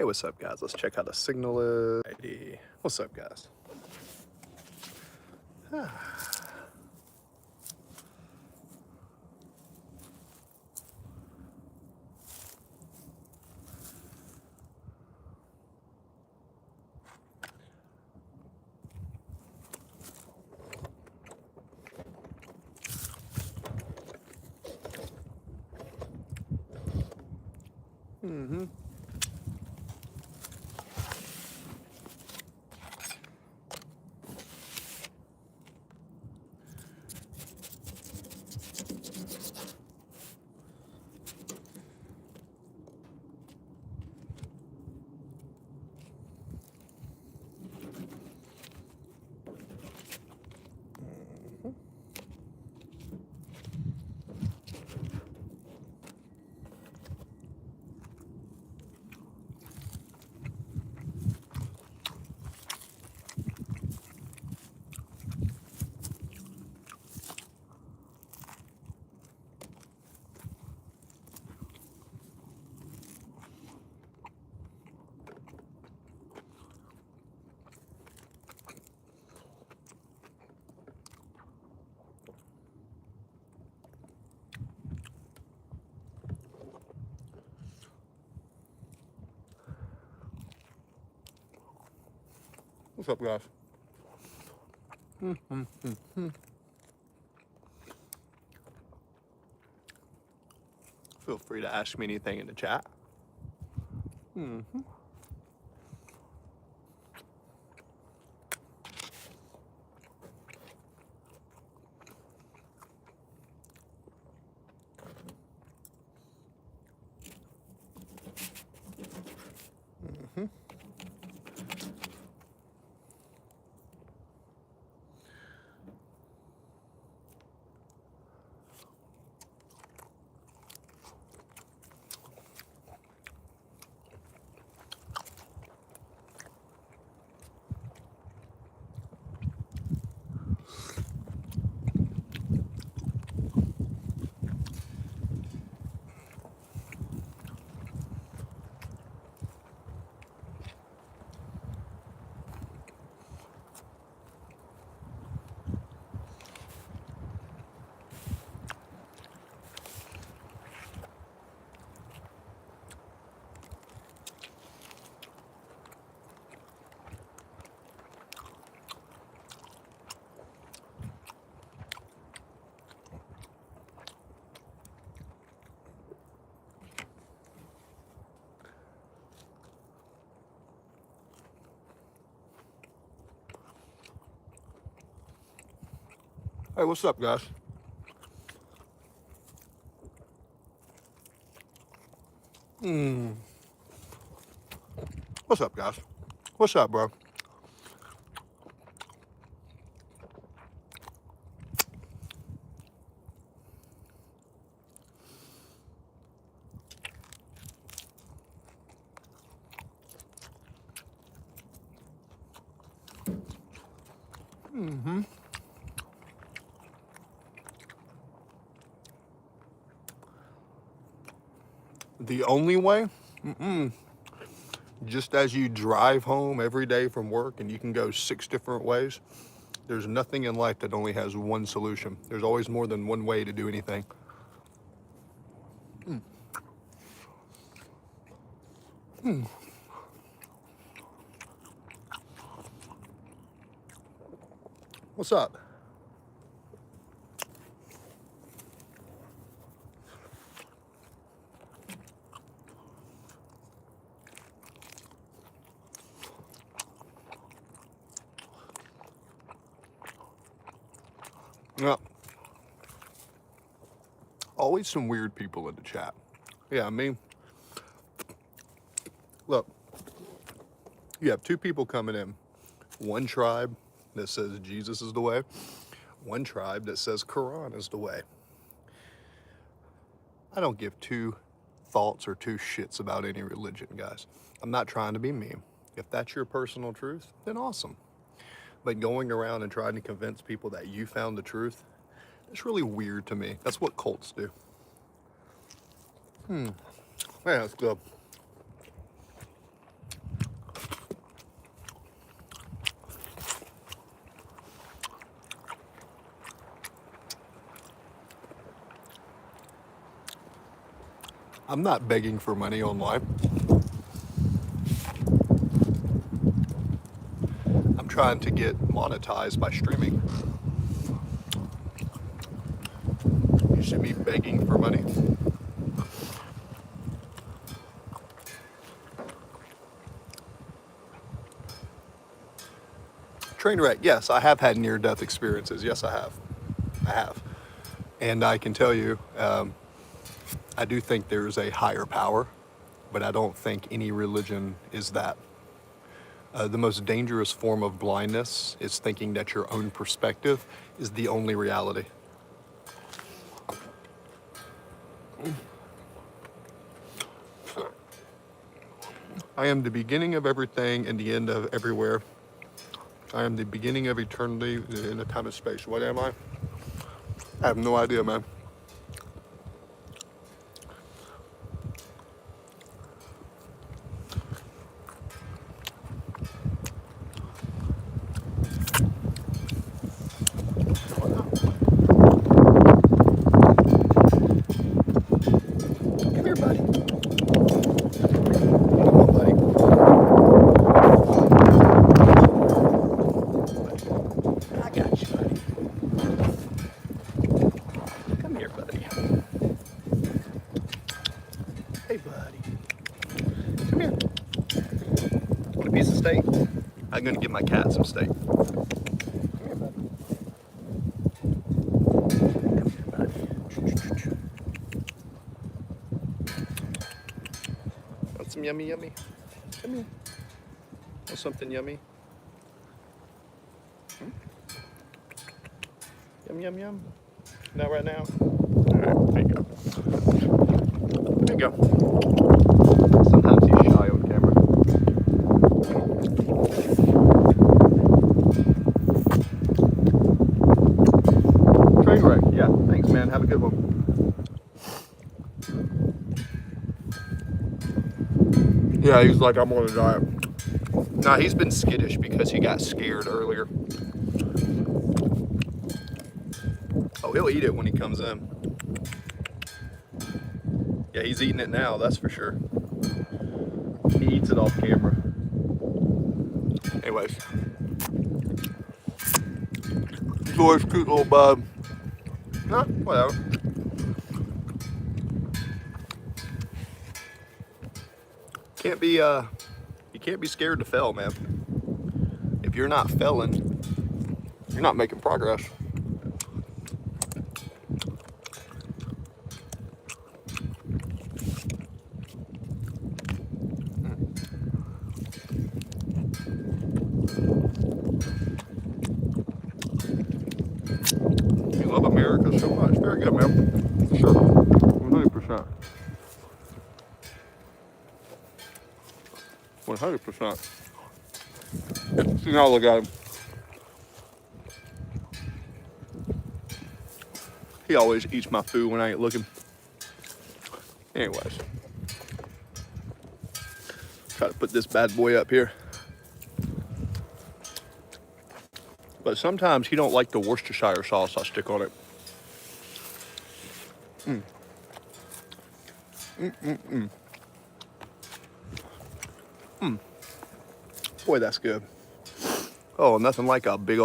Hey, what's up, guys? Let's check how the signal is. Alrighty. What's up, guys? Mm-hmm. What's up, guys? Feel free to ask me anything in the chat. Mm-hmm. Mm-hmm. Hey, what's up, guys? What's up, guys? What's up, bro? Mm-hmm. The only way? Just as you drive home every day from work and you can go 6 different ways, there's nothing in life that only has one solution. There's always more than one way to do anything. What's up? Yeah. Always some weird people in the chat. Yeah, I mean, look, you have 2 people coming in. One tribe that says Jesus is the way. One tribe that says Quran is the way. I don't give 2 thoughts or 2 shits about any religion, guys. I'm not trying to be mean. If that's your personal truth, then awesome. But going around and trying to convince people that you found the truth, it's really weird to me. That's what cults do. Man, that's good. I'm not begging for money online. I'm trying to get monetized by streaming. You should be begging for money. Train wreck. Yes, I have had near-death experiences. Yes, I have. I have. And I can tell you, I do think there's a higher power, but I don't think any religion is that. The most dangerous form of blindness is thinking that your own perspective is the only reality. I am the beginning of everything and the end of everywhere. I am the beginning of eternity in the time and space. What am I? I have no idea, man. Come here, buddy. Come on, buddy. I got you, buddy. Come here, buddy. Hey, buddy. Come here. Want a piece of steak? I'm gonna give my cat some steak. Come here, buddy. Come here, buddy. Want some yummy, yummy? Come here. Want something yummy? Yum, yum, yum. Not right now. All right, there you go. There you go. Sometimes he's shy on camera. Train wreck. Yeah, thanks, man. Have a good one. Yeah, he's like, I'm on a diet. Nah, he's been skittish because he got scared earlier. Oh, he'll eat it when he comes in. Yeah, he's eating it now, that's for sure. He eats it off camera. Anyways. George, cute little bub. Nah, whatever. You can't be scared to fail, man. If you're not failing, you're not making progress. You love America so much. Very good, man. For sure. 100%. 100%. See, now look at him. He always eats my food when I ain't looking. Anyways. Try to put this bad boy up here. But sometimes he don't like the Worcestershire sauce I stick on it. Boy, that's good. Oh, nothing like a big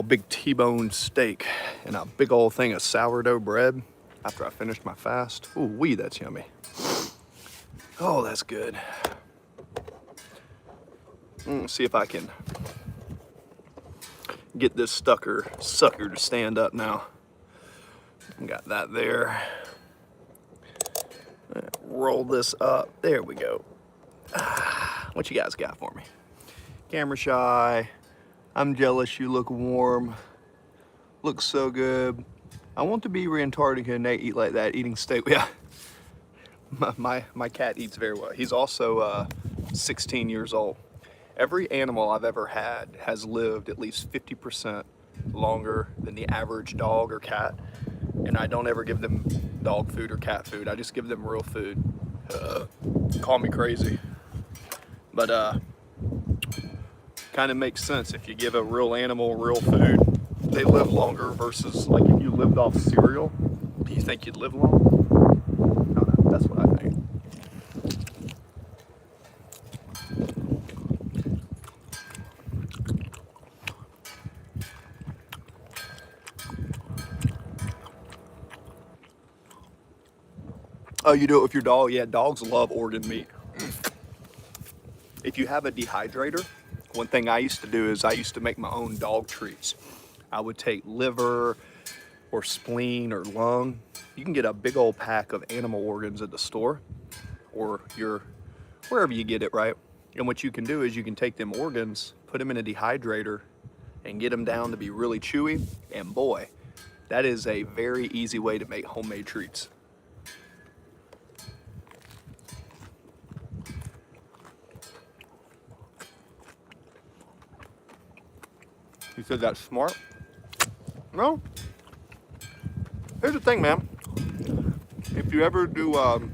big T-bone steak and a big old thing of sourdough bread after I finished my fast. Ooh, wee, that's yummy. Oh, that's good. See if I can get this sucker to stand up now. Got that there. Roll this up. There we go. What you guys got for me? Camera shy. I'm jealous you look warm. Looks so good. I want to be retarded and they eat like that, eating steak. Yeah. My cat eats very well. He's also 16 years old. Every animal I've ever had has lived at least 50% longer than the average dog or cat. And I don't ever give them dog food or cat food. I just give them real food. Call me crazy. But kind of makes sense. If you give a real animal real food, they live longer versus like if you lived off cereal, do you think you'd live long? Oh, you do it with your dog? Yeah, dogs love organ meat. If you have a dehydrator, one thing I used to do is I used to make my own dog treats. I would take liver or spleen or lung. You can get a big old pack of animal organs at the store or wherever you get it, right? And what you can do is you can take them organs, put them in a dehydrator, and get them down to be really chewy. And boy, that is a very easy way to make homemade treats. You said that's smart? Well, here's the thing, man. If you ever do,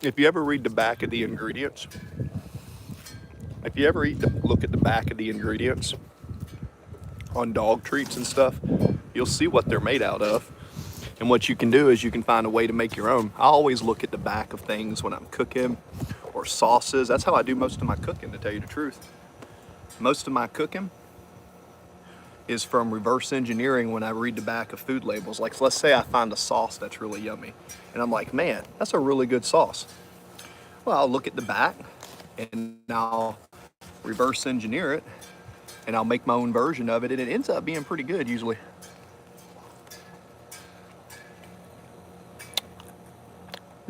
if you ever read the back of the ingredients, if you ever look at the back of the ingredients on dog treats and stuff, you'll see what they're made out of. And what you can do is you can find a way to make your own. I always look at the back of things when I'm cooking or sauces. That's how I do most of my cooking, to tell you the truth. Most of my cooking is from reverse engineering when I read the back of food labels. Like, let's say I find a sauce that's really yummy, and I'm like, man, that's a really good sauce. Well, I'll look at the back, and I'll reverse engineer it, and I'll make my own version of it, and it ends up being pretty good usually.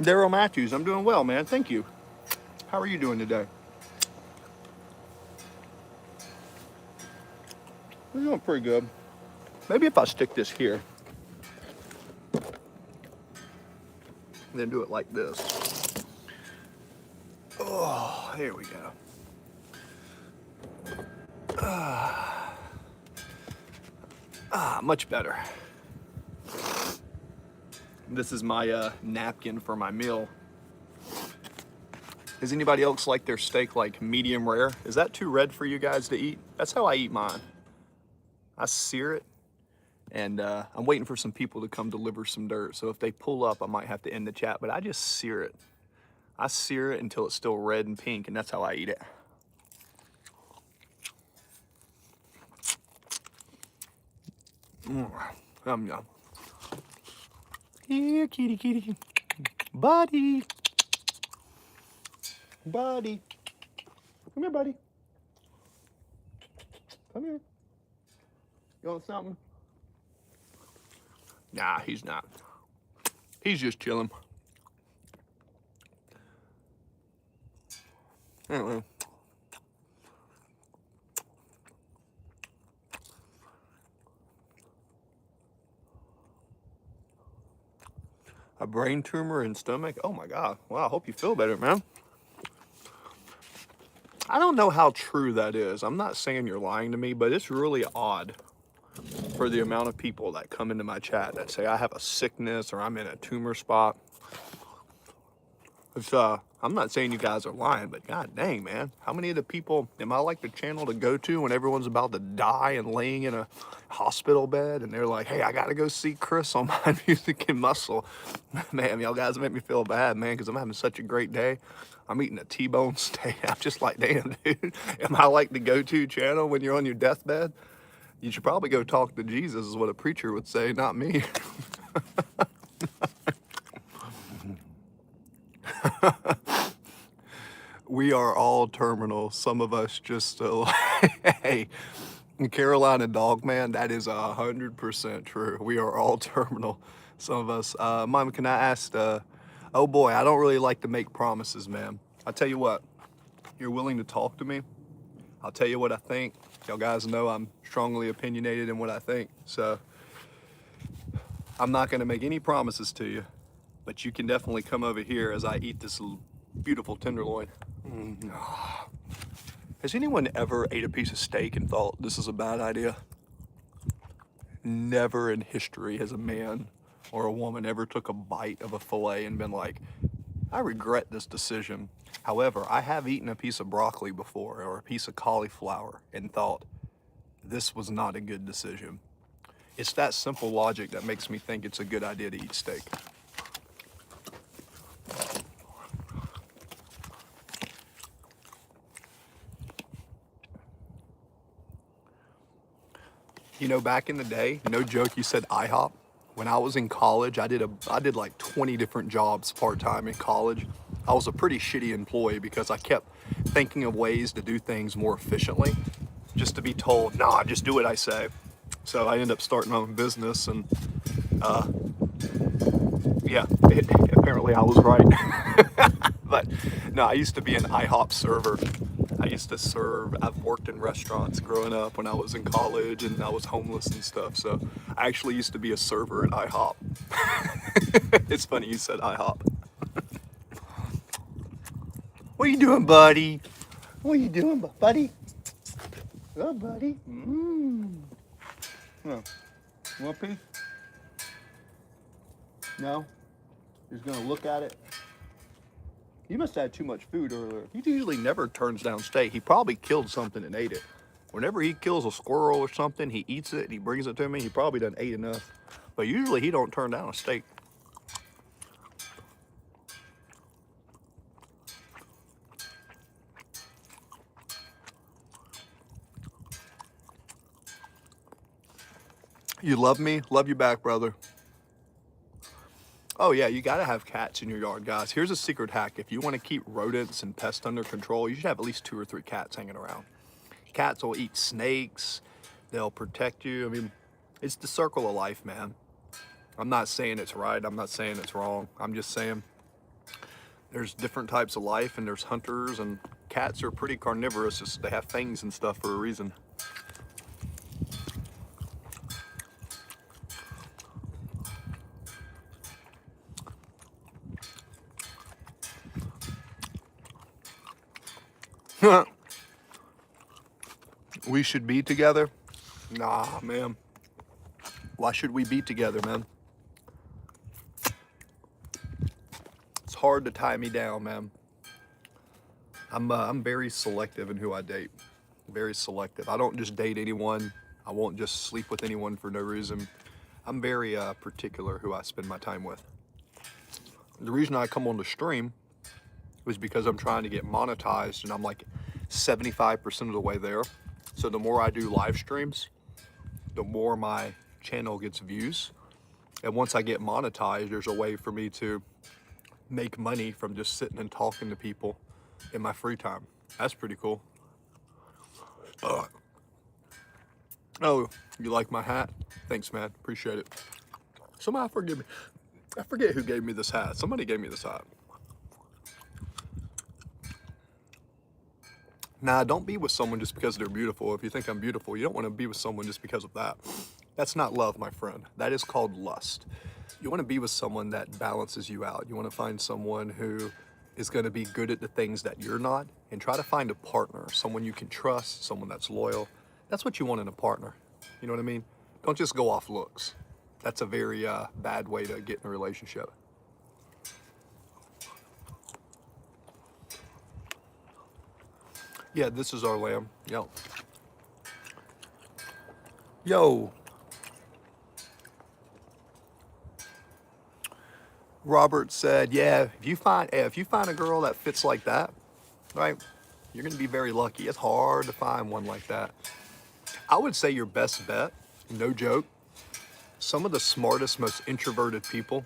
Daryl Matthews, I'm doing well, man. Thank you. How are you doing today? I'm doing pretty good. Maybe if I stick this here, then do it like this. Oh, here we go. Much better. This is my napkin for my meal. Does anybody else like their steak like medium rare? Is that too red for you guys to eat? That's how I eat mine. I sear it, and I'm waiting for some people to come deliver some dirt. So if they pull up, I might have to end the chat, but I just sear it. I sear it until it's still red and pink, and that's how I eat it. Yum, yum. Here, kitty, kitty. Buddy. Buddy. Come here, buddy. Come here. You want something? Nah, he's not. He's just chilling. Anyway. A brain tumor in stomach? Oh my God. Well, I hope you feel better, man. I don't know how true that is. I'm not saying you're lying to me, but it's really odd for the amount of people that come into my chat that say I have a sickness or I'm in a tumor spot. It's, I'm not saying you guys are lying, but god dang, man. How many of the people am I like the channel to go to when everyone's about to die and laying in a hospital bed and they're like, hey, I gotta go see Chris on my Music and Muscle. Man, y'all guys make me feel bad, man, because I'm having such a great day. I'm eating a T-bone steak. I'm just like, damn, dude. Am I like the go-to channel when you're on your deathbed? You should probably go talk to Jesus, is what a preacher would say, not me. We are all terminal. Some of us just still. Hey, Carolina Dog Man, that is 100% true. We are all terminal. Some of us. Mom, can I ask? Oh boy, I don't really like to make promises, man. I'll tell you what. You're willing to talk to me. I'll tell you what I think. Y'all guys know I'm strongly opinionated in what I think. So I'm not going to make any promises to you, but you can definitely come over here as I eat this beautiful tenderloin. Has anyone ever ate a piece of steak and thought this is a bad idea? Never in history has a man or a woman ever took a bite of a fillet and been like, I regret this decision. However, I have eaten a piece of broccoli before or a piece of cauliflower and thought, this was not a good decision. It's that simple logic that makes me think it's a good idea to eat steak. You know, back in the day, no joke, you said IHOP. When I was in college, I did like 20 different jobs part-time in college. I was a pretty shitty employee because I kept thinking of ways to do things more efficiently, just to be told, nah, just do what I say. So I ended up starting my own business, and yeah, apparently I was right. But no, I used to be an IHOP server. I used to serve, I've worked in restaurants growing up when I was in college and I was homeless and stuff. So I actually used to be a server at IHOP. It's funny you said IHOP. What are you doing, buddy? What are you doing, buddy? Oh, buddy. Yeah. You want a piece? No? You're just gonna look at it? He must have had too much food earlier. He usually never turns down steak. He probably killed something and ate it. Whenever he kills a squirrel or something, he eats it and he brings it to me. He probably doesn't eat enough. But usually he don't turn down a steak. You love me? Love you back, brother. Oh yeah, you gotta have cats in your yard, guys. Here's a secret hack. If you want to keep rodents and pests under control, you should have at least 2 or 3 cats hanging around. Cats will eat snakes. They'll protect you. I mean, it's the circle of life, man. I'm not saying it's right. I'm not saying it's wrong. I'm just saying there's different types of life, and there's hunters, and cats are pretty carnivorous. Just they have fangs and stuff for a reason. We should be together? Nah, man. Why should we be together, man? It's hard to tie me down, man. I'm very selective in who I date. Very selective. I don't just date anyone. I won't just sleep with anyone for no reason. I'm very particular who I spend my time with. The reason I come on the stream was because I'm trying to get monetized, and I'm like 75% of the way there. So the more I do live streams, the more my channel gets views. And once I get monetized, there's a way for me to make money from just sitting and talking to people in my free time. That's pretty cool. Oh, you like my hat? Thanks, man. Appreciate it. Somebody forgive me. I forget who gave me this hat. Somebody gave me this hat. Nah, don't be with someone just because they're beautiful. If you think I'm beautiful, you don't want to be with someone just because of that. That's not love, my friend. That is called lust. You want to be with someone that balances you out. You want to find someone who is going to be good at the things that you're not, and try to find a partner, someone you can trust, someone that's loyal. That's what you want in a partner. You know what I mean? Don't just go off looks. That's a very bad way to get in a relationship. Yeah, this is our lamb. Yo. Robert said, yeah, if you find a girl that fits like that, right, you're gonna be very lucky. It's hard to find one like that. I would say your best bet, no joke, some of the smartest, most introverted people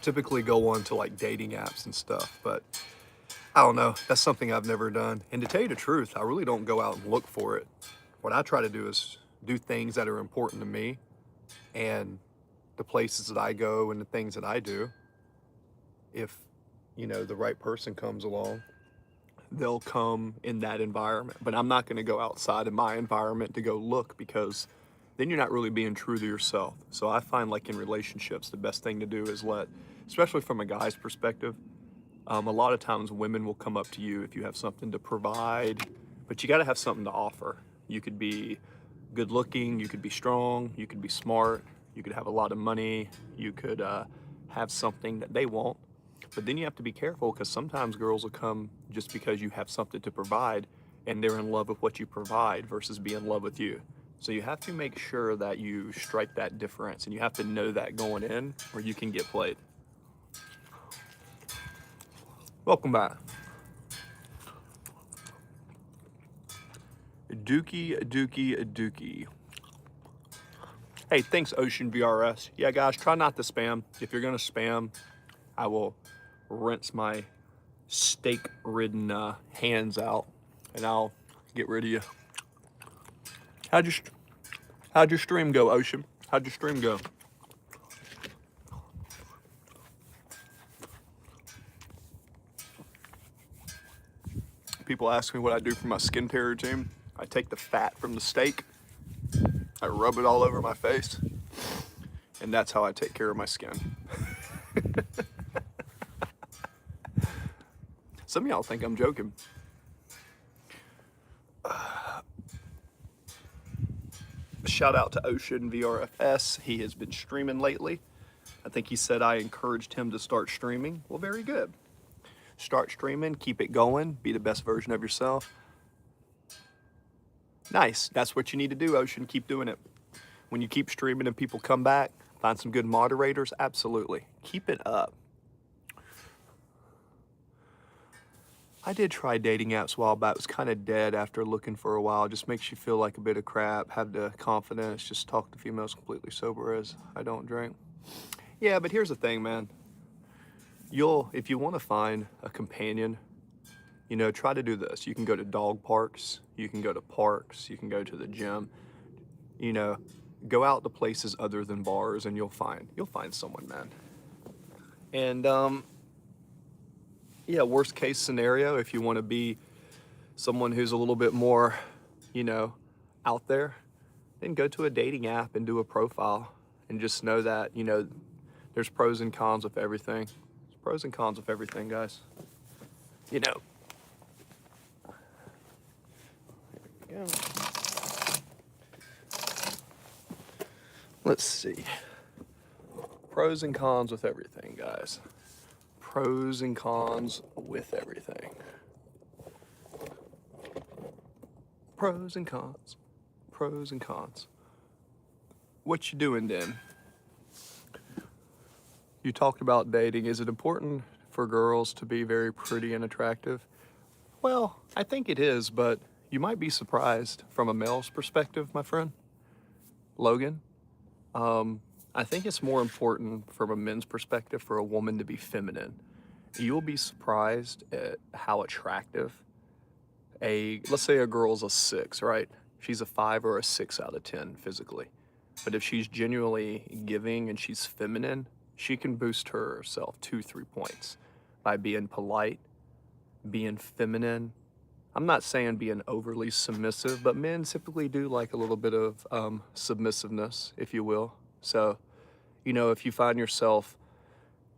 typically go on to like dating apps and stuff, but I don't know. That's something I've never done. And to tell you the truth, I really don't go out and look for it. What I try to do is do things that are important to me, and the places that I go and the things that I do. If, the right person comes along, they'll come in that environment. But I'm not going to go outside of my environment to go look, because then you're not really being true to yourself. So I find, like, in relationships, the best thing to do is especially from a guy's perspective, a lot of times women will come up to you if you have something to provide, but you got to have something to offer. You could be good looking, you could be strong, you could be smart, you could have a lot of money, you could have something that they want. But then you have to be careful, because sometimes girls will come just because you have something to provide, and they're in love with what you provide versus be in love with you. So you have to make sure that you strike that difference, and you have to know that going in, or you can get played. Welcome back. Dookie. Hey, thanks, Ocean VRS. Yeah, guys, try not to spam. If you're gonna spam, I will rinse my steak-ridden hands out, and I'll get rid of you. How'd your stream go, Ocean? How'd your stream go? People ask me what I do for my skincare routine. I take the fat from the steak, I rub it all over my face, and that's how I take care of my skin. Some of y'all think I'm joking. Shout out to Ocean VRFS. He has been streaming lately. I think he said I encouraged him to start streaming. Well, very good. Start streaming, keep it going, be the best version of yourself. Nice. That's what you need to do, Ocean. Keep doing it. When you keep streaming and people come back, find some good moderators, absolutely. Keep it up. I did try dating apps a while back. It was kind of dead after looking for a while. Just makes you feel like a bit of crap. Have the confidence. Just talk to females completely sober as I don't drink. Yeah, but here's the thing, man. If you want to find a companion, you know, try to do this. You can go to dog parks. You can go to parks. You can go to the gym. You know, go out to places other than bars, and you'll find someone, man. And yeah, worst case scenario, if you want to be someone who's a little bit more, you know, out there, then go to a dating app and do a profile, and just know that, you know, there's pros and cons with everything. There's pros and cons with everything, guys. You know. There we go. Let's see. Pros and cons with everything, guys. Pros and cons with everything. Pros and cons. Pros and cons. What you doing then? You talked about dating. Is it important for girls to be very pretty and attractive? Well, I think it is, but you might be surprised from a male's perspective, my friend. Logan. I think it's more important from a men's perspective for a woman to be feminine. You'll be surprised at how attractive let's say a girl's a 6, right? She's a 5 or a 6 out of 10 physically. But if she's genuinely giving and she's feminine, she can boost herself 2-3 points by being polite, being feminine. I'm not saying being overly submissive, but men typically do like a little bit of submissiveness, if you will. So, you know, if you find yourself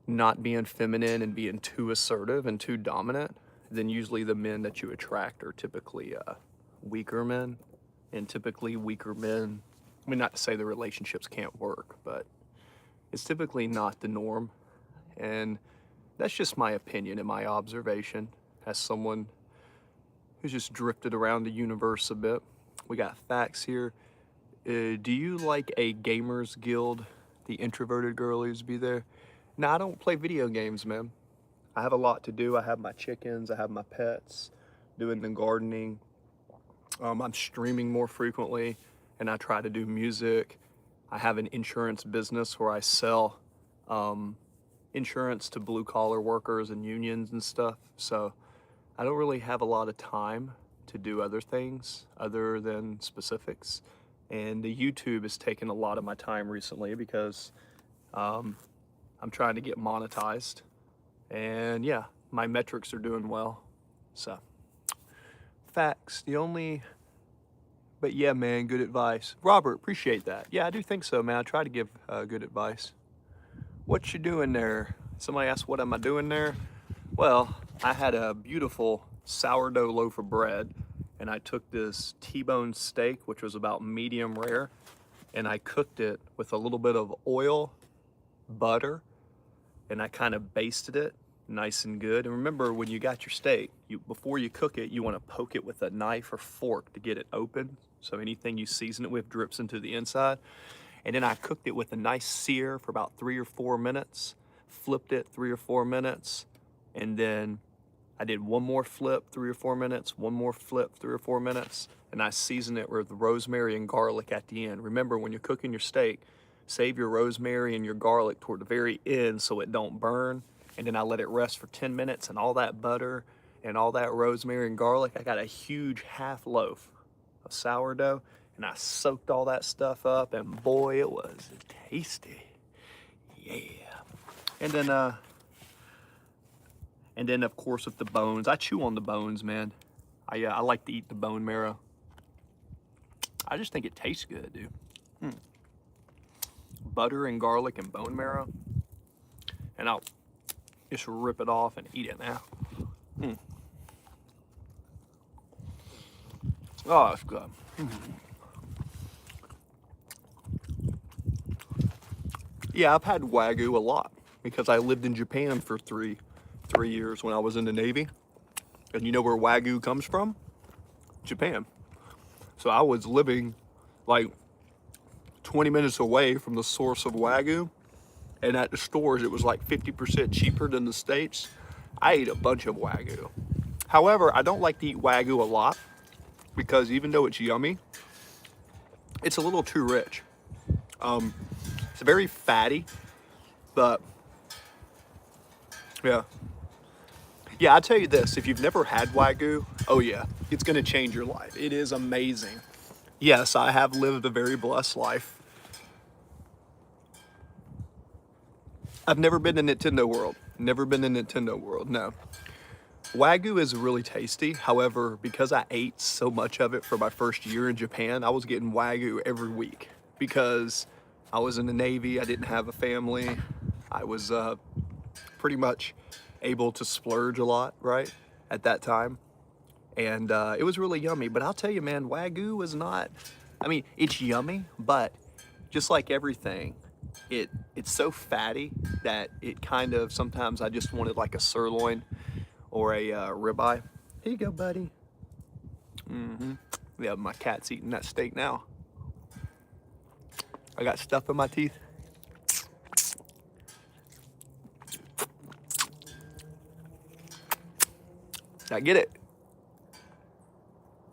not being feminine and being too assertive and too dominant, then usually the men that you attract are typically weaker men. And typically weaker men, I mean, not to say the relationships can't work, but it's typically not the norm. And that's just my opinion and my observation as someone who's just drifted around the universe a bit. We got facts here. Do you like a gamers guild? The introverted girlies be there? No, I don't play video games, man. I have a lot to do. I have my chickens, I have my pets, doing the gardening. I'm streaming more frequently, and I try to do music. I have an insurance business where I sell insurance to blue-collar workers and unions and stuff. So I don't really have a lot of time to do other things other than specifics. And the YouTube has taken a lot of my time recently because I'm trying to get monetized. And yeah, my metrics are doing well. So, facts. But yeah, man, good advice. Robert, appreciate that. Yeah, I do think so, man. I try to give good advice. What you doing there? Somebody asked, what am I doing there? Well, I had a beautiful sourdough loaf of bread, and I took this T-bone steak, which was about medium rare, and I cooked it with a little bit of oil, butter, and I kind of basted it nice and good. And remember, when you got your steak, before you cook it, you want to poke it with a knife or fork to get it open, so anything you season it with drips into the inside. And then I cooked it with a nice sear for about 3 or 4 minutes, flipped it 3 or 4 minutes, and then I did one more flip, 3 or 4 minutes, one more flip, 3 or 4 minutes, and I seasoned it with rosemary and garlic at the end. Remember, when you're cooking your steak, save your rosemary and your garlic toward the very end so it don't burn. And then I let it rest for 10 minutes, and all that butter and all that rosemary and garlic, I got a huge half loaf of sourdough, and I soaked all that stuff up, and boy, it was tasty. Yeah. And then of course with the bones, I chew on the bones, man. I like to eat the bone marrow. I just think it tastes good, dude. Butter and garlic and bone marrow, and I'll just rip it off and eat it now. Oh, it's good. Yeah, I've had Wagyu a lot because I lived in Japan for three years when I was in the Navy. And you know where Wagyu comes from? Japan. So I was living like 20 minutes away from the source of Wagyu. And at the stores, it was like 50% cheaper than the States. I ate a bunch of Wagyu. However, I don't like to eat Wagyu a lot because even though it's yummy, it's a little too rich. It's very fatty, but yeah. Yeah, I'll tell you this, if you've never had Wagyu, oh yeah, it's gonna change your life. It is amazing. Yes, I have lived a very blessed life. I've never been to Nintendo World. Never been to Nintendo World, no. Wagyu is really tasty. However, because I ate so much of it for my first year in Japan, I was getting Wagyu every week because I was in the Navy, I didn't have a family. I was pretty much able to splurge a lot, right, at that time. And it was really yummy. But I'll tell you, man, Wagyu is not, I mean, it's yummy, but just like everything, it's so fatty that it kind of, sometimes I just wanted like a sirloin or a ribeye. Here you go, buddy. Yeah, my cat's eating that steak now. I got stuff in my teeth. I get it.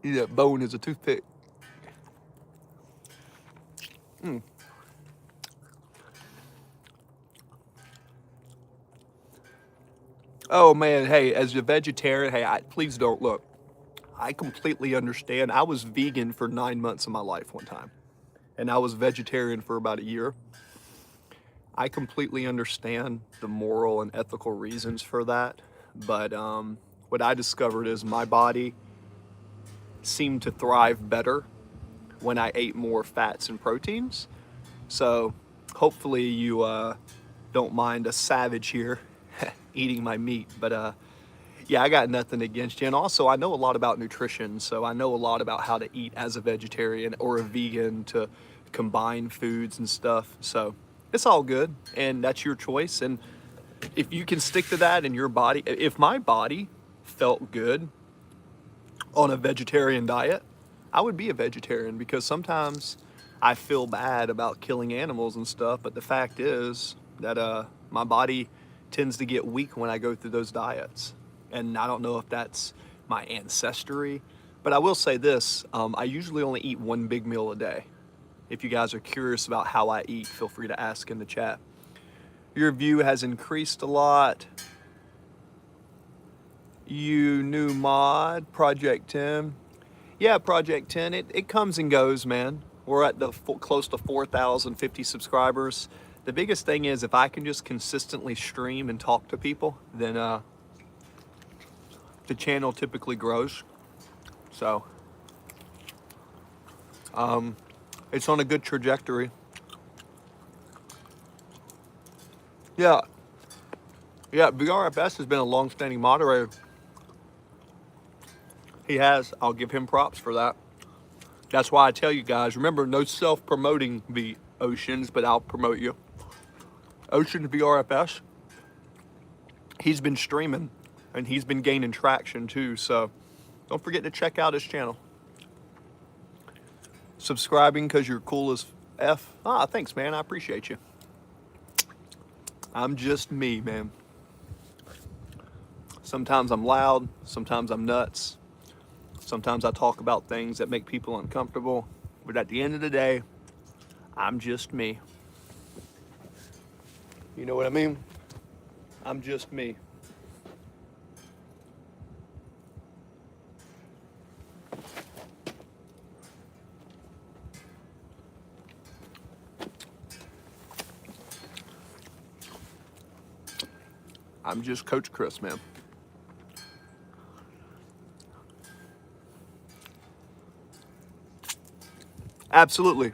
That bone is a toothpick. Oh man, hey, as a vegetarian, hey, please don't look. I completely understand. I was vegan for 9 months of my life one time, and I was vegetarian for about a year. I completely understand the moral and ethical reasons for that, but what I discovered is my body seemed to thrive better when I ate more fats and proteins. So hopefully you don't mind a savage here eating my meat, but yeah, I got nothing against you. And also, I know a lot about nutrition, so I know a lot about how to eat as a vegetarian or a vegan to combine foods and stuff. So it's all good, and that's your choice. And if you can stick to that in your body, if my body felt good on a vegetarian diet, I would be a vegetarian, because sometimes I feel bad about killing animals and stuff, but the fact is that my body tends to get weak when I go through those diets. And I don't know if that's my ancestry, but I will say this, I usually only eat one big meal a day. If you guys are curious about how I eat, feel free to ask in the chat. Your view has increased a lot. You new mod, Project 10. Yeah, Project 10, it comes and goes, man. We're at the close to 4,050 subscribers. The biggest thing is if I can just consistently stream and talk to people, then the channel typically grows. So it's on a good trajectory. Yeah, BRFS has been a long-standing moderator. He has. I'll give him props for that. That's why I tell you guys, remember, no self-promoting the Oceans, but I'll promote you. Oceans BRFS, he's been streaming and he's been gaining traction too, so don't forget to check out his channel. Subscribing because you're cool as F. Ah, thanks, man. I appreciate you. I'm just me, man. Sometimes I'm loud, sometimes I'm nuts, sometimes I talk about things that make people uncomfortable, but at the end of the day, I'm just me. You know what I mean? I'm just me. I'm just Coach Chris, man. Absolutely.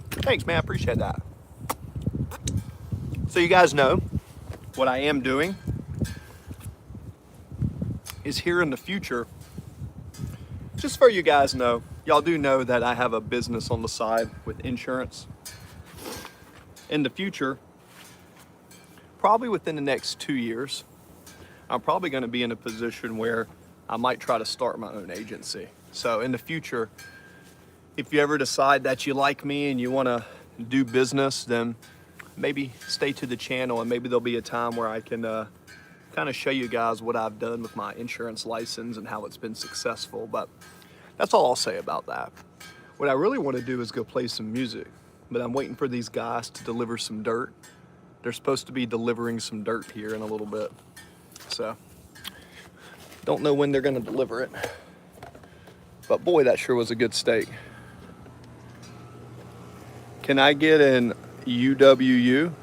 Thanks, man. I appreciate that. So you guys know what I am doing is here in the future. Just for you guys know, y'all do know that I have a business on the side with insurance. In the future, probably within the next 2 years, I'm probably going to be in a position where I might try to start my own agency. So in the future, if you ever decide that you like me and you want to do business, then maybe stay to the channel and maybe there'll be a time where I can kind of show you guys what I've done with my insurance license and how it's been successful. But that's all I'll say about that. What I really want to do is go play some music, but I'm waiting for these guys to deliver some dirt. They're supposed to be delivering some dirt here in a little bit. So, don't know when they're gonna deliver it. But boy, that sure was a good steak. Can I get an UWU?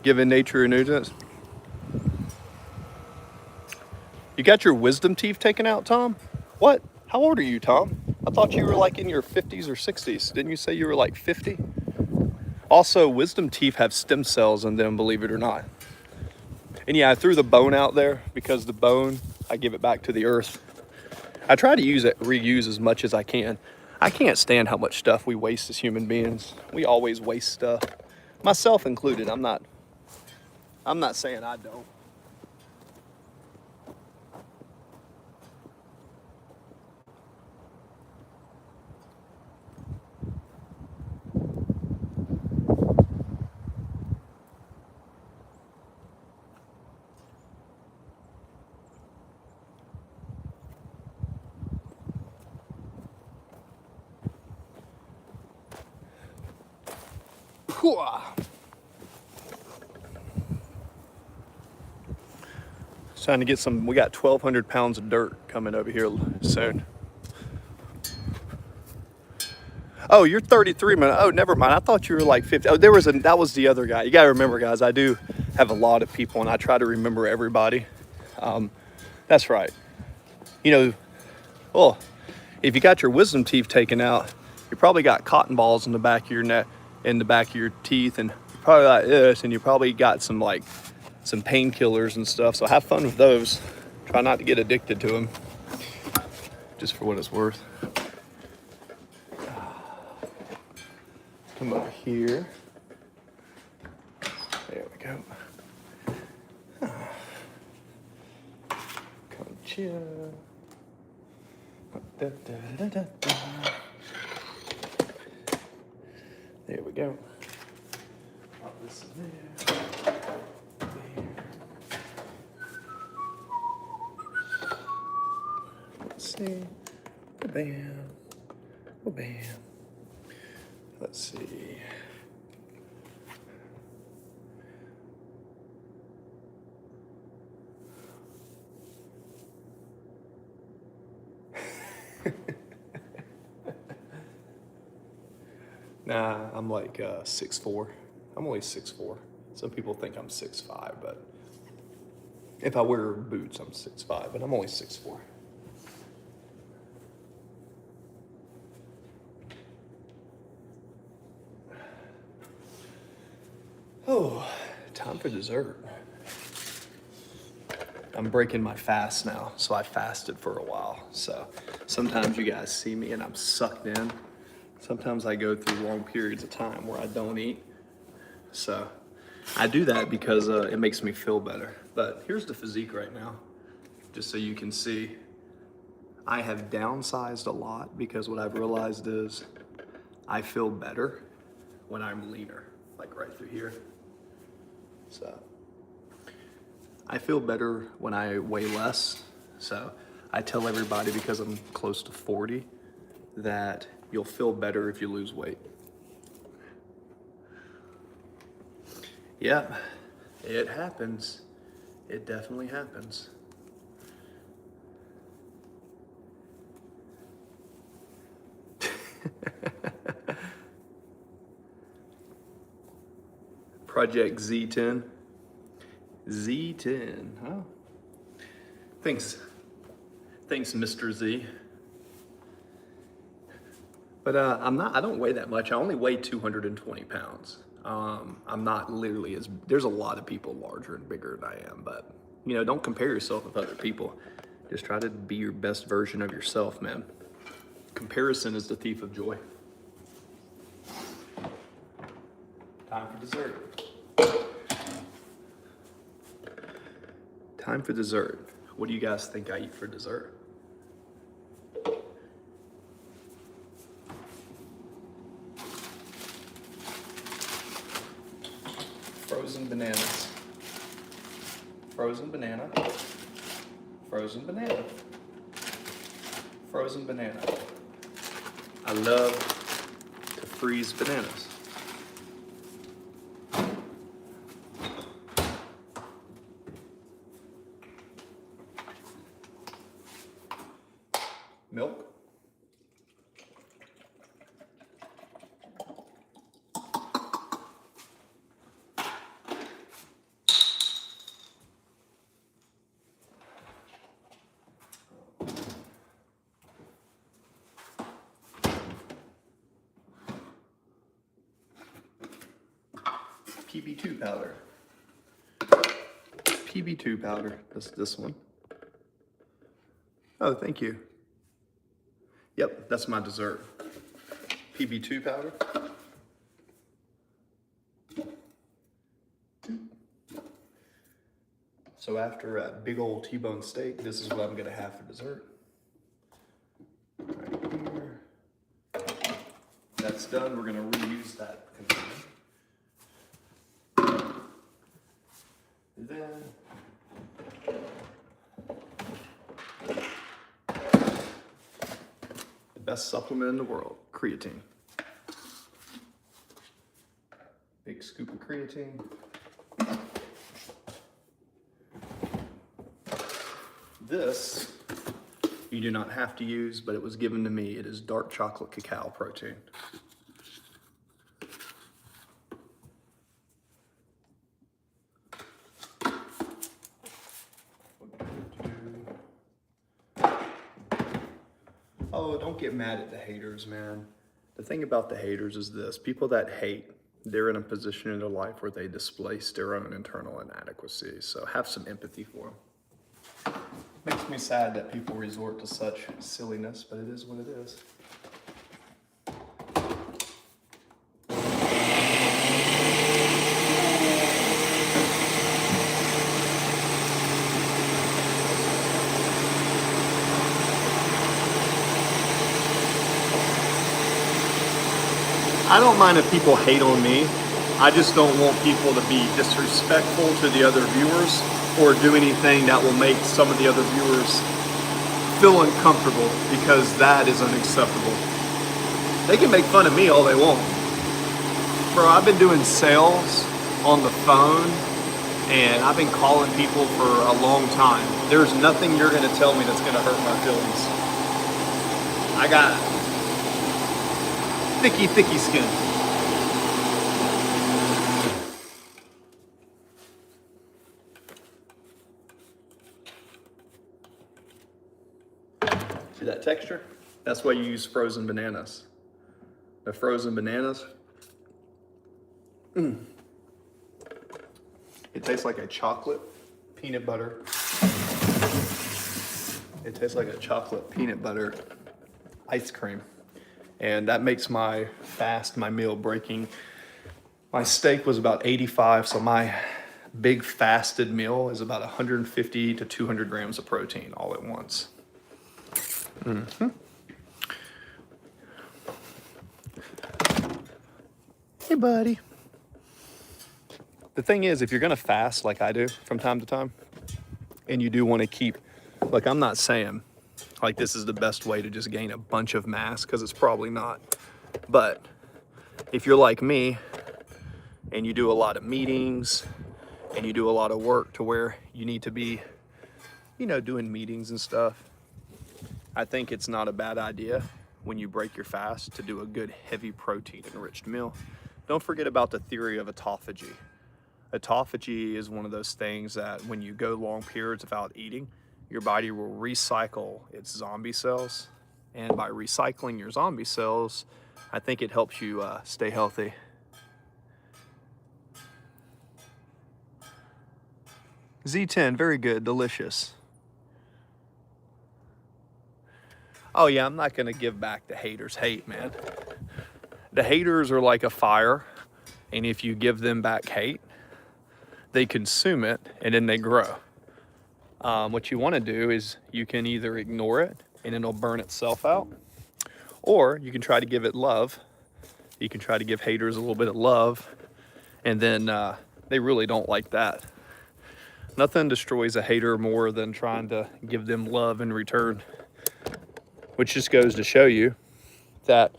Given nature and nuisance? You got your wisdom teeth taken out, Tom? What? How old are you, Tom? I thought you were like in your 50s or 60s. Didn't you say you were like 50? Also, wisdom teeth have stem cells in them, believe it or not. And yeah, I threw the bone out there because the bone, I give it back to the earth. I try to reuse as much as I can. I can't stand how much stuff we waste as human beings. We always waste stuff, myself included. I'm not saying I don't. Trying to get some, we got 1,200 pounds of dirt coming over here soon. Oh, you're 33 minutes. Oh, never mind. I thought you were like 50. Oh, that was the other guy. You got to remember, guys, I do have a lot of people and I try to remember everybody. That's right. You know, well, if you got your wisdom teeth taken out, you probably got cotton balls in the back of your neck, in the back of your teeth, and you're probably like this, and you probably got some painkillers and stuff. So have fun with those. Try not to get addicted to them, just for what it's worth. Come over here. There we go. Concha. Da, da, da, da, da. There we go. Pop this in there. There. Let's see. Bam. Bam. Let's see. Nah, I'm like 6'4". I'm only 6'4". Some people think I'm 6'5", but if I wear boots, I'm 6'5", but I'm only 6'4". Oh, time for dessert. I'm breaking my fast now, so I fasted for a while. So sometimes you guys see me and I'm sucked in. Sometimes I go through long periods of time where I don't eat. So I do that because it makes me feel better. But here's the physique right now, just so you can see. I have downsized a lot because what I've realized is I feel better when I'm leaner, like right through here. So I feel better when I weigh less. So I tell everybody, because I'm close to 40, that you'll feel better if you lose weight. Yep, it happens. It definitely happens. Project Z10. Z10, huh? Thanks, Mr. Z. But I don't weigh that much. I only weigh 220 pounds. I'm not literally there's a lot of people larger and bigger than I am, but you know, don't compare yourself with other people. Just try to be your best version of yourself, man. Comparison is the thief of joy. Time for dessert. Time for dessert. What do you guys think I eat for dessert? Frozen bananas. Frozen banana. Frozen banana. Frozen banana. I love to freeze bananas. Milk. PB2 powder. PB2 powder. This one. Oh, thank you. Yep, that's my dessert. PB2 powder. So after a big old T-bone steak, this is what I'm gonna have for dessert. Right here. That's done. We're gonna reuse that container. Then the best supplement in the world, creatine. Big scoop of creatine. This you do not have to use, but it was given to me. It is dark chocolate cacao protein. Oh, don't get mad at the haters, man. The thing about the haters is this: people that hate, they're in a position in their life where they displace their own internal inadequacies. So have some empathy for them. Makes me sad that people resort to such silliness, but it is what it is. I don't mind if people hate on me. I just don't want people to be disrespectful to the other viewers or do anything that will make some of the other viewers feel uncomfortable, because that is unacceptable. They can make fun of me all they want. Bro, I've been doing sales on the phone and I've been calling people for a long time. There's nothing you're gonna tell me that's gonna hurt my feelings. I got thicky skin. See that texture? That's why you use frozen bananas. The frozen bananas, it tastes like a chocolate peanut butter. It tastes like a chocolate peanut butter ice cream. And that makes my meal breaking. My steak was about 85, so my big fasted meal is about 150 to 200 grams of protein all at once. Mm-hmm. Hey, buddy. The thing is, if you're gonna fast like I do from time to time, and you do want to keep, like, I'm not saying like this is the best way to just gain a bunch of mass, because it's probably not. But if you're like me and you do a lot of meetings and you do a lot of work to where you need to be, you know, doing meetings and stuff, I think it's not a bad idea when you break your fast to do a good heavy protein enriched meal. Don't forget about the theory of autophagy. Autophagy is one of those things that when you go long periods without eating, your body will recycle its zombie cells. And by recycling your zombie cells, I think it helps you stay healthy. Z10, very good, delicious. Oh yeah, I'm not gonna give back the haters hate, man. The haters are like a fire, and if you give them back hate, they consume it and then they grow. What you want to do is you can either ignore it and it'll burn itself out, or you can try to give it love. You can try to give haters a little bit of love, and then they really don't like that. Nothing destroys a hater more than trying to give them love in return, which just goes to show you that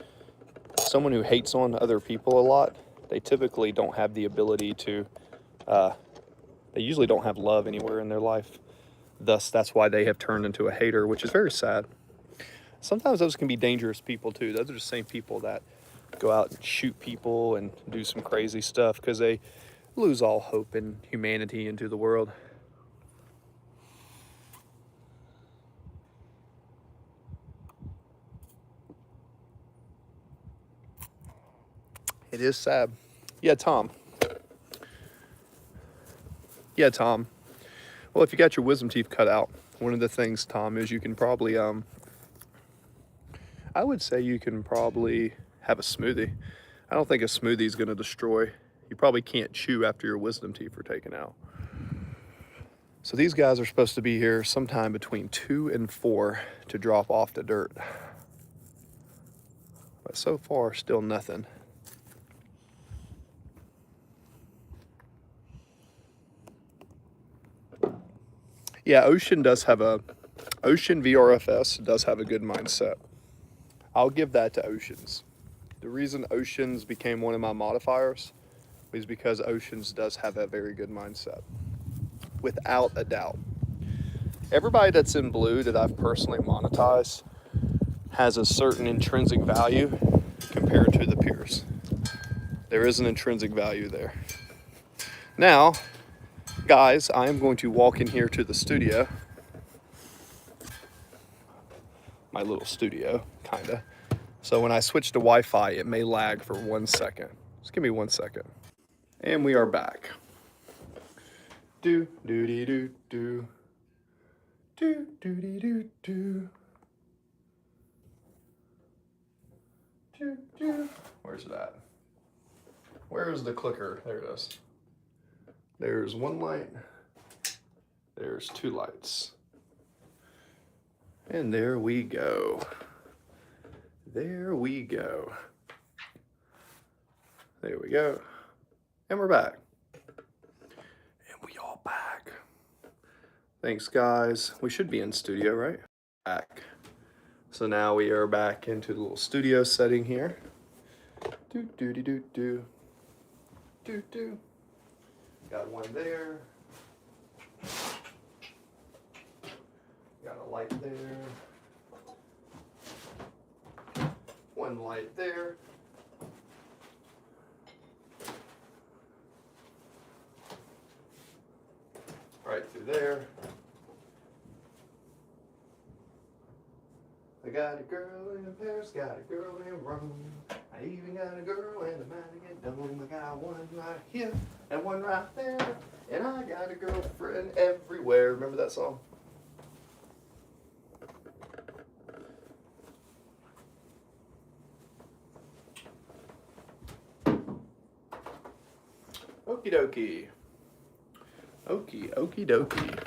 someone who hates on other people a lot, they typically don't have the ability to, they usually don't have love anywhere in their life. Thus, that's why they have turned into a hater, which is very sad. Sometimes those can be dangerous people too. Those are the same people that go out and shoot people and do some crazy stuff because they lose all hope in humanity and to the world. It is sad. Yeah, Tom. Yeah, Tom. Well, if you got your wisdom teeth cut out, one of the things, Tom, is you can probably, I would say you can probably have a smoothie. I don't think a smoothie is going to destroy. You probably can't chew after your wisdom teeth are taken out. So these guys are supposed to be here sometime between 2 and 4 to drop off the dirt. But so far, still nothing. Yeah, Ocean VRFS does have a good mindset. I'll give that to Oceans. The reason Oceans became one of my modifiers is because Oceans does have a very good mindset, without a doubt. Everybody that's in blue that I've personally monetized has a certain intrinsic value compared to the peers. There is an intrinsic value there. Now, guys, I am going to walk in here to the studio. My little studio, kinda. So when I switch to Wi-Fi, it may lag for 1 second. Just give me 1 second. And we are back. Do, do-dee, do, do. Do, do-dee, do, do. Do, do. Where's it at? Where's the clicker? There it is. There's 1 light. There's 2 lights. And there we go. There we go. There we go. And we're back. And we all back. Thanks, guys. We should be in studio, right? Back. So now we are back into the little studio setting here. Do, do, do, do, do. Do, do. Got 1 there. Got a light there. 1 light there. Right through there. I got a girl in Paris, got a girl in Rome. I even got a girl in the Vatican Dome. I got 1 right here and 1 right there. And I got a girlfriend everywhere. Remember that song? Okie dokie. Okie dokie.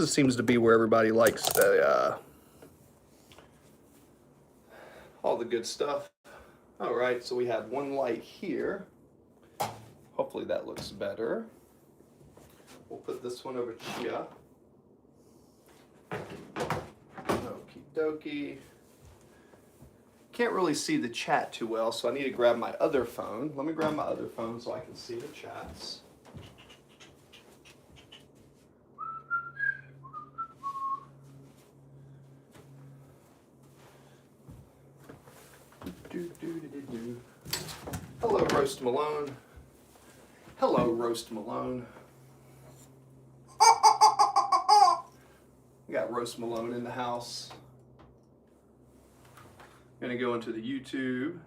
Seems to be where everybody likes the all the good stuff. All right, so we have 1 light here. Hopefully that looks better. We'll put this one over here. Okie dokie. Can't really see the chat too well, so I need to grab my other phone. Let me grab my other phone so I can see the chats. Hello, Roast Malone. Hello, Roast Malone. We got Roast Malone in the house. Gonna go into the YouTube.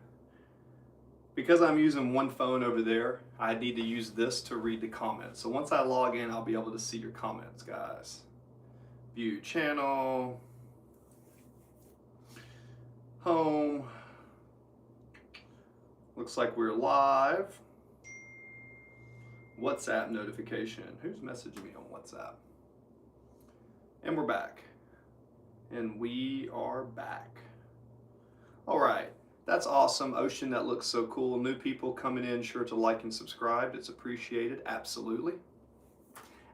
Because I'm using one phone over there, I need to use this to read the comments. So once I log in, I'll be able to see your comments, guys. View channel. Home. Looks like we're live. WhatsApp notification. Who's messaging me on WhatsApp? And we're back. And we are back. All right. That's awesome. Ocean, that looks so cool. New people coming in, sure to like and subscribe. It's appreciated. Absolutely.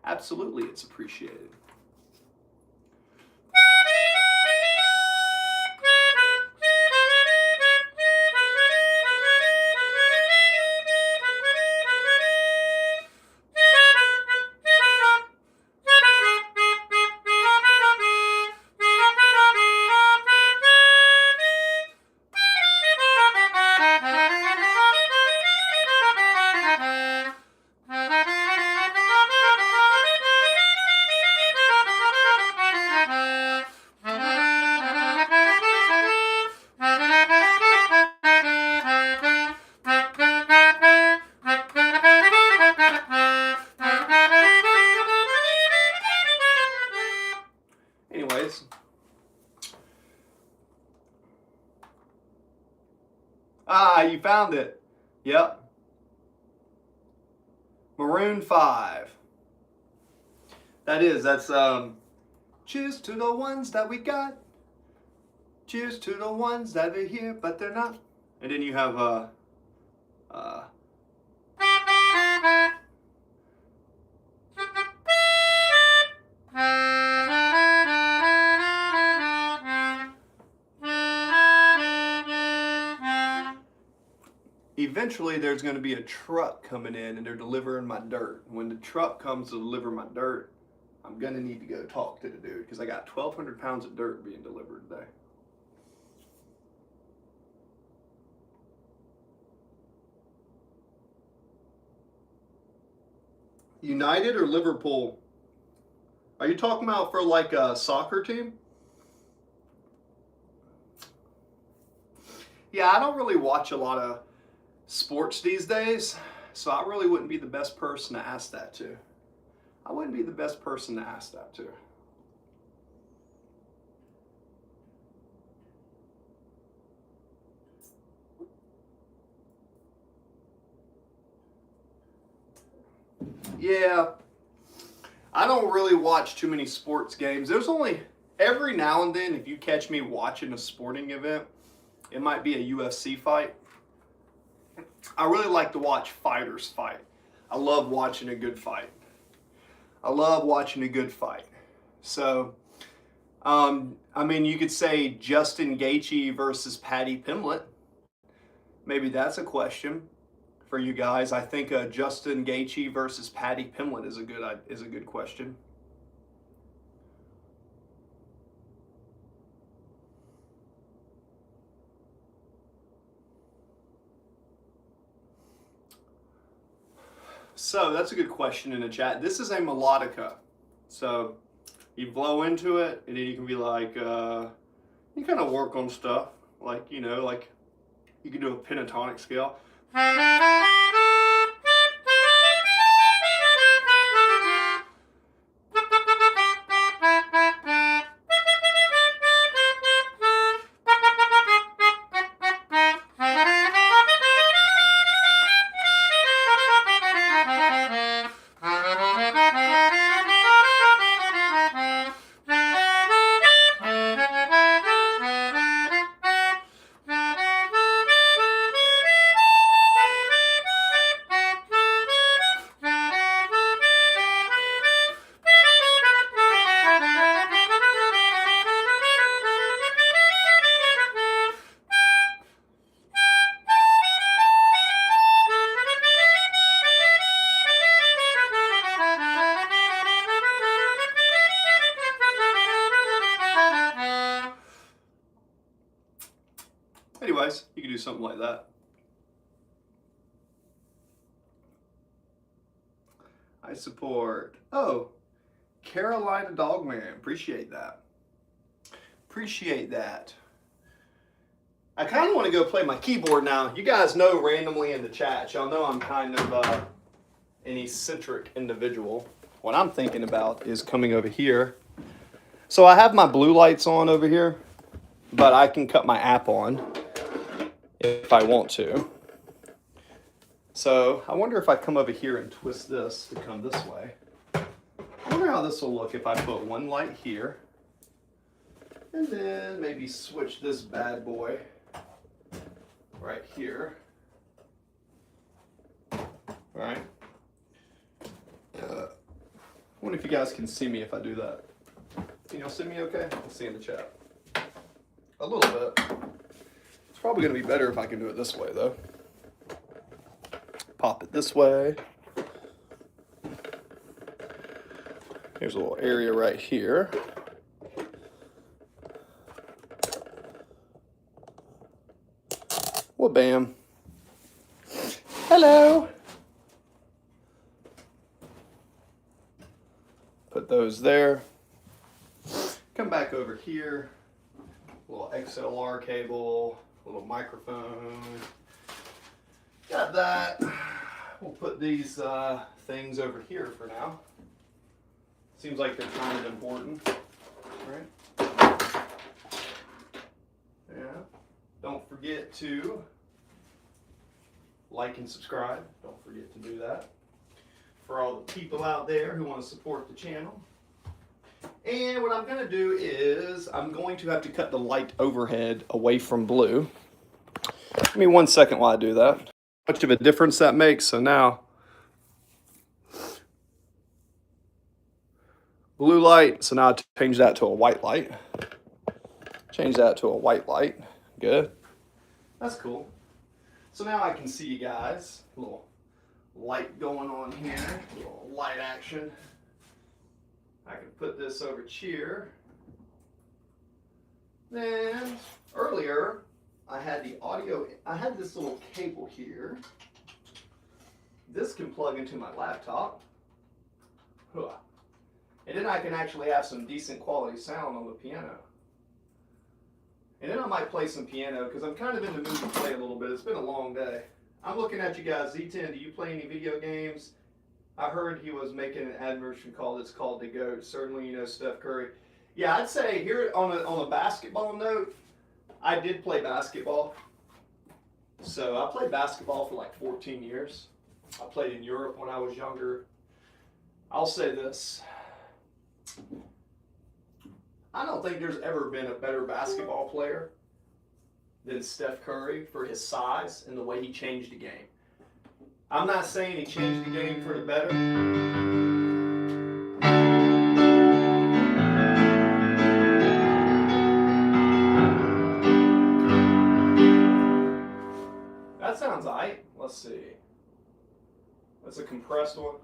Absolutely, it's appreciated. Anyways. Ah, you found it. Yep. Maroon 5. That's cheers to the ones that we got. Cheers to the ones that are here, but they're not. And then you have eventually there's going to be a truck coming in and they're delivering my dirt. When the truck comes to deliver my dirt, I'm going to need to go talk to the dude because I got 1,200 pounds of dirt being delivered today. United or Liverpool? Are you talking about for like a soccer team? Yeah, I don't really watch a lot of sports these days, so I really wouldn't be the best person to ask that to. I wouldn't be the best person to ask that to. Yeah, I don't really watch too many sports games. There's only, every now and then, if you catch me watching a sporting event, it might be a UFC fight. I really like to watch fighters fight. I love watching a good fight. I love watching a good fight. So, I mean, you could say Justin Gaethje versus Paddy Pimblett. Maybe that's a question for you guys. I think Justin Gaethje versus Paddy Pimblett is a good question. So that's a good question in the chat. This is a melodica. So you blow into it and then you can be like, you kind of work on stuff. Like, you know, like you can do a pentatonic scale. something like that. I support, oh, Carolina Dogman, appreciate that. Appreciate that. I kind of want to go play my keyboard now. You guys know randomly in the chat, y'all know I'm kind of an eccentric individual. What I'm thinking about is coming over here. So I have my blue lights on over here, but I can cut my app on if I want to. So I wonder if I come over here and twist this to come this way. I wonder how this will look if I put one light here and then maybe switch this bad boy right here. All right. I wonder if you guys can see me if I do that. Can y'all see me okay? Let's see in the chat. A little bit. It's probably going to be better if I can do it this way though. Pop it this way. Here's a little area right here. Well, bam. Hello. Put those there. Come back over here. A little XLR cable, a little microphone. Got that. We'll put these things over here for now. Seems like they're kind of important, right? Yeah. Don't forget to like and subscribe. Don't forget to do that. For all the people out there who want to support the channel. And what I'm going to do is I'm going to have to cut the light overhead away from blue. Give me 1 second while I do that. Much of a difference that makes. So now, blue light. So now I change that to a white light. Change that to a white light. Good. That's cool. So now I can see you guys. A little light going on here. A little light action. I can put this over here. Then earlier, I had the audio, I had this little cable here. This can plug into my laptop. And then I can actually have some decent quality sound on the piano. And then I might play some piano because I'm kind of in the mood to play a little bit. It's been a long day. I'm looking at you guys. Z10, do you play any video games? I heard he was making an advertisement call that's called The GOAT. Certainly you know Steph Curry. Yeah, I'd say here on a basketball note, I did play basketball. So I played basketball for like 14 years. I played in Europe when I was younger. I'll say this. I don't think there's ever been a better basketball player than Steph Curry for his size and the way he changed the game. I'm not saying he changed the game for the better. That sounds aight. Let's see. That's a compressed one.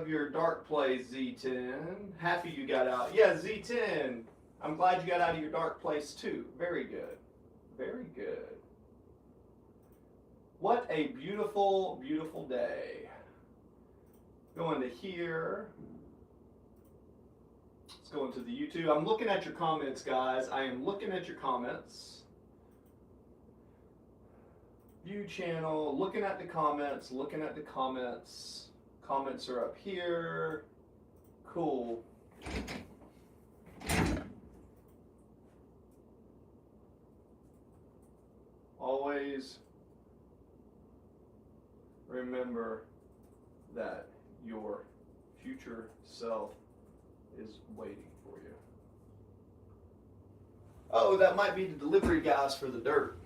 of your dark place, Z10. Happy you got out. Yeah, Z10. I'm glad you got out of your dark place too. Very good. Very good. What a beautiful, beautiful day. Going to here. Let's go into the YouTube. I'm looking at your comments, guys. I am looking at your comments. View channel, looking at the comments, looking at the comments. Comments are up here. Cool. Always remember that your future self is waiting for you. Oh, that might be the delivery guys for the dirt.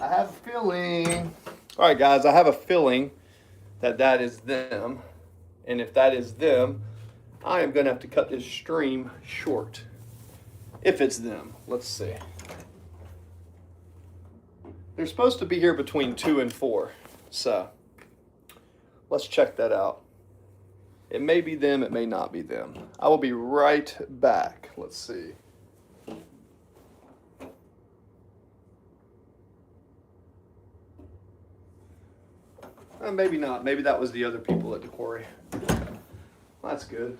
I have a feeling. All right, guys, I have a feeling that that is them. And if that is them, I am going to have to cut this stream short. If it's them, let's see. They're supposed to be here between 2 and 4. So let's check that out. It may be them, it may not be them. I will be right back. Let's see. Maybe not. Maybe that was the other people at the quarry. That's good.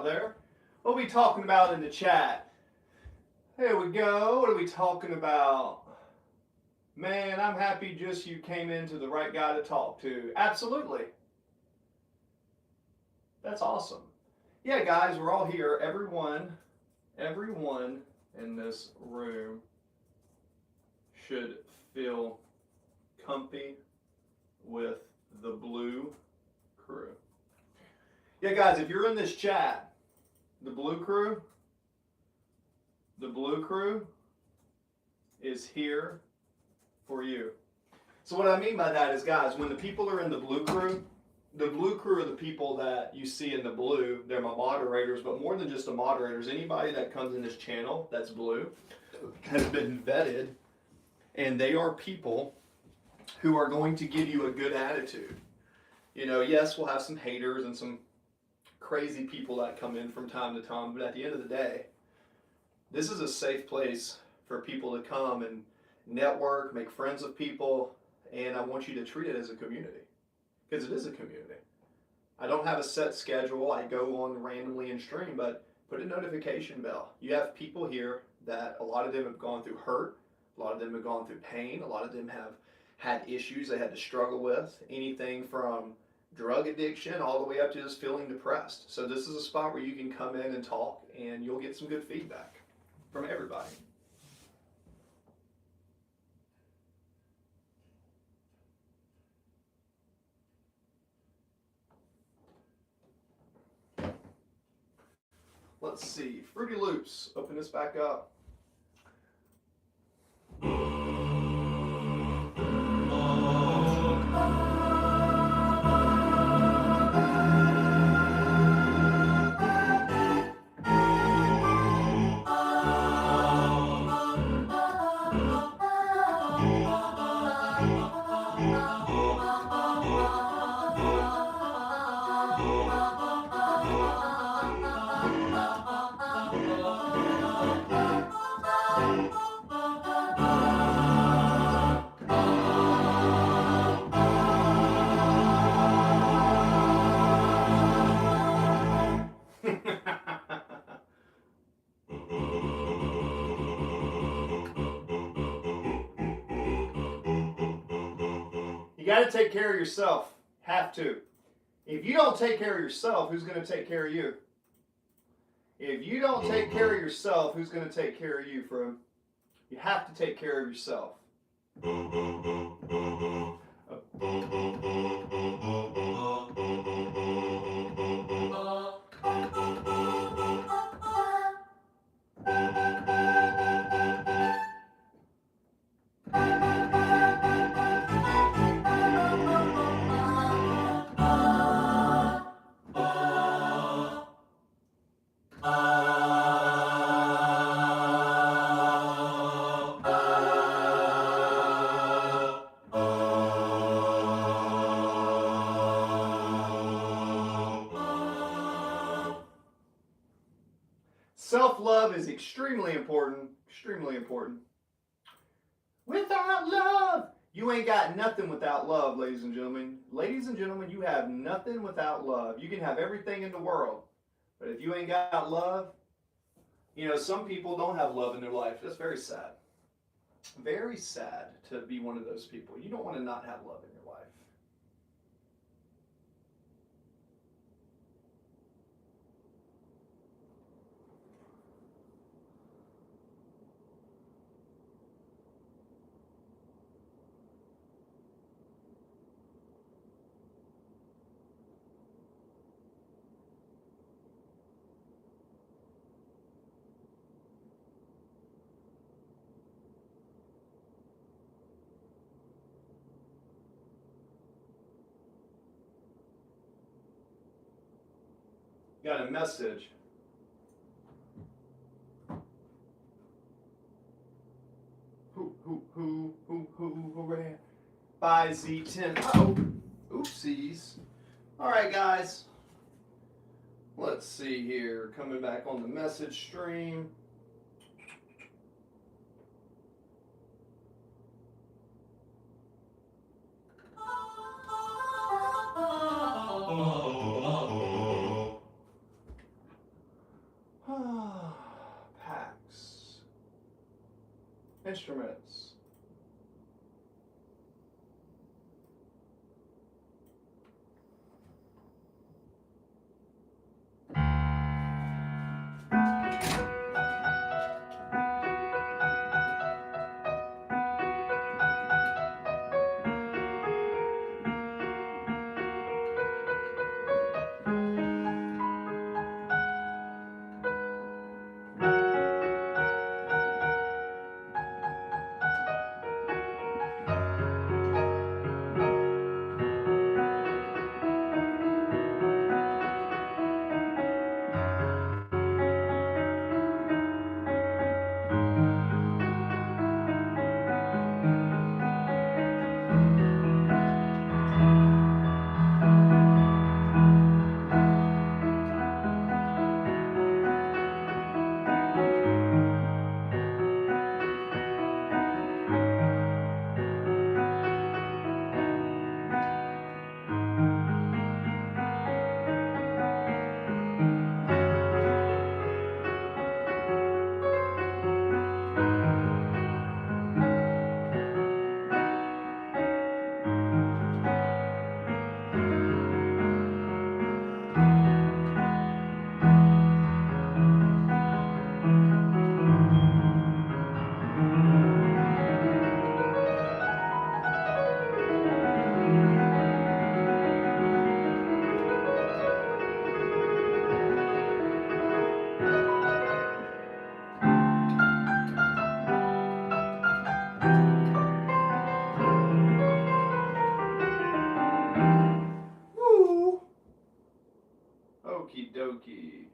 there. What are we talking about in the chat? Here we go. What are we talking about? Man, I'm happy just you came into the right guy to talk to. Absolutely. That's awesome. Yeah, guys, we're all here. Everyone in this room should feel comfy with the blue crew. Yeah, guys, if you're in this chat, the blue crew is here for you. So what I mean by that is, guys, when the people are in the blue crew are the people that you see in the blue. They're my moderators, but more than just the moderators, anybody that comes in this channel that's blue has been vetted, and they are people who are going to give you a good attitude. You know, yes, we'll have some haters and some crazy people that come in from time to time, but at the end of the day, this is a safe place for people to come and network, make friends with people, and I want you to treat it as a community, because it is a community. I don't have a set schedule. I go on randomly and stream, but put a notification bell. You have people here that a lot of them have gone through hurt, a lot of them have gone through pain, a lot of them have had issues they had to struggle with, anything from drug addiction all the way up to just feeling depressed. So this is a spot where you can come in and talk, and you'll get some good feedback from everybody. Let's see, Fruity Loops, open this back up. You got to take care of yourself. Have to. If you don't take care of yourself, who's going to take care of you? If you don't take care of yourself, who's going to take care of you, Froom? You have to take care of yourself. Self-love is extremely important, extremely important. Without love, you ain't got nothing without love, ladies and gentlemen. Ladies and gentlemen, you have nothing without love. You can have everything in the world, but if you ain't got love, you know, some people don't have love in their life. That's very sad. Very sad to be one of those people. You don't want to not have love in your life. Got a message. Hooray. By Z10. Oh, oopsies. All right, guys. Let's see here. Coming back on the message stream. instruments. Woo! Okie dokie.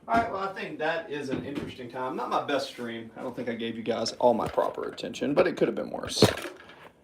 Alright, well, I think that is an interesting time. Not my best stream. I don't think I gave you guys all my proper attention, but it could have been worse.